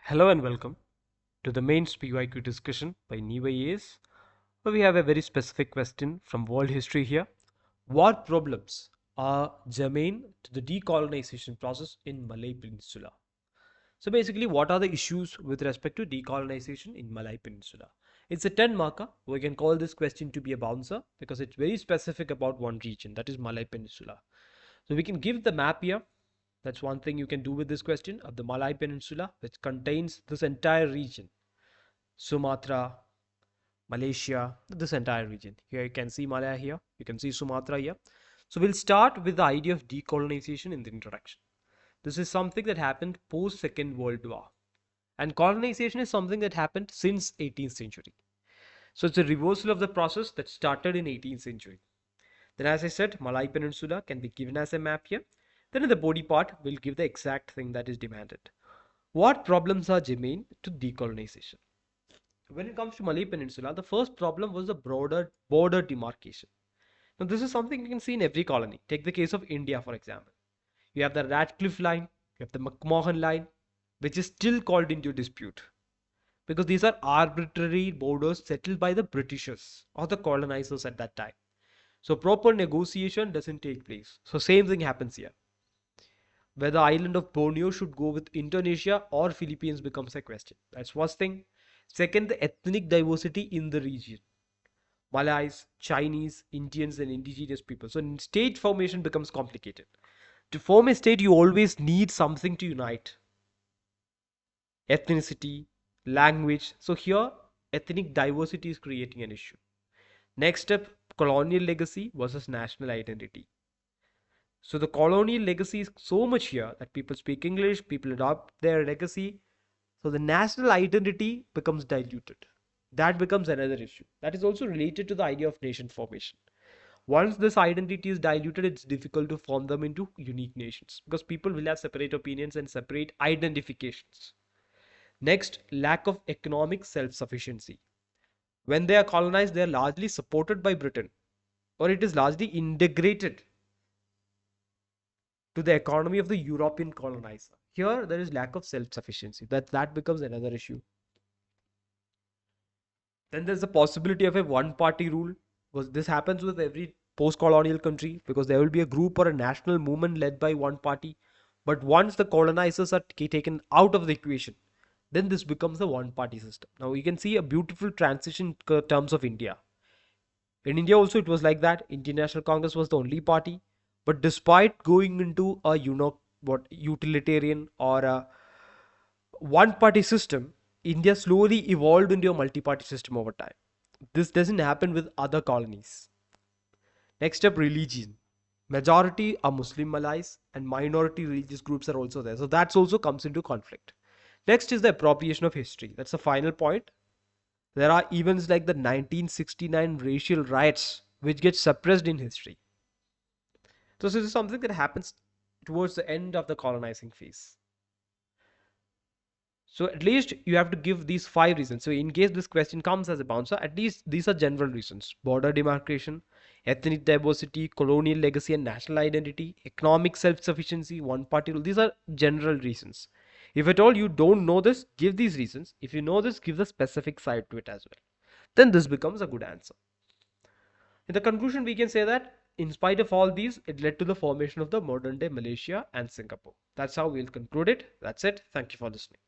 Hello and welcome to the main PYQ discussion by Neenv, where we have a very specific question from world history here. What problems are germane to the decolonization process in Malay Peninsula? So basically, what are the issues with respect to decolonization in Malay Peninsula? It's a 10 marker. We can call this question to be a bouncer because it's very specific about one region, that is Malay Peninsula. So we can give the map here. That's one thing you can do with this question of the Malay Peninsula, which contains this entire region. Sumatra, Malaysia, this entire region. Here you can see Malaya here. You can see Sumatra here. So we'll start with the idea of decolonization in the introduction. This is something that happened post Second World War. And colonization is something that happened since 18th century. So it's a reversal of the process that started in 18th century. Then as I said, Malay Peninsula can be given as a map here. Then in the body part, we'll give the exact thing that is demanded. What problems are germane to decolonization? When it comes to Malay Peninsula, the first problem was the broader border demarcation. Now, this is something you can see in every colony. Take the case of India, for example. You have the Radcliffe line, you have the McMahon line, which is still called into dispute because these are arbitrary borders settled by the Britishers or the colonizers at that time. So proper negotiation doesn't take place. So same thing happens here. Whether the island of Borneo should go with Indonesia or Philippines becomes a question. That's first thing. Second, the ethnic diversity in the region. Malays, Chinese, Indians and indigenous people. So state formation becomes complicated. To form a state, you always need something to unite. Ethnicity, language. So here, ethnic diversity is creating an issue. Next step, colonial legacy versus national identity. So the colonial legacy is so much here that people speak English, people adopt their legacy. So the national identity becomes diluted. That becomes another issue. That is also related to the idea of nation formation. Once this identity is diluted, it's difficult to form them into unique nations because people will have separate opinions and separate identifications. Next, lack of economic self-sufficiency. When they are colonized, they are largely supported by Britain, or it is largely integrated to the economy of the European colonizer. Here, there is lack of self-sufficiency. That becomes another issue. Then there's the possibility of a one-party rule, because this happens with every post-colonial country, because there will be a group or a national movement led by one party. But once the colonizers are taken out of the equation, then this becomes a one-party system. Now you can see a beautiful transition in terms of India. In India also it was like that. Indian National Congress was the only party. But despite going into a utilitarian or a one-party system, India slowly evolved into a multi-party system over time. This doesn't happen with other colonies. Next up, religion. Majority are Muslim Malays and minority religious groups are also there. So that also comes into conflict. Next is the appropriation of history. That's the final point. There are events like the 1969 racial riots which get suppressed in history. So this is something that happens towards the end of the colonizing phase. So at least you have to give these 5 reasons. So in case this question comes as a bouncer, at least these are general reasons. Border demarcation, ethnic diversity, colonial legacy and national identity, economic self-sufficiency, one-party rule. These are general reasons. If at all you don't know this, give these reasons. If you know this, give the specific side to it as well. Then this becomes a good answer. In the conclusion, we can say that in spite of all these, it led to the formation of the modern day Malaysia and Singapore. That's how we'll conclude it. That's it. Thank you for listening.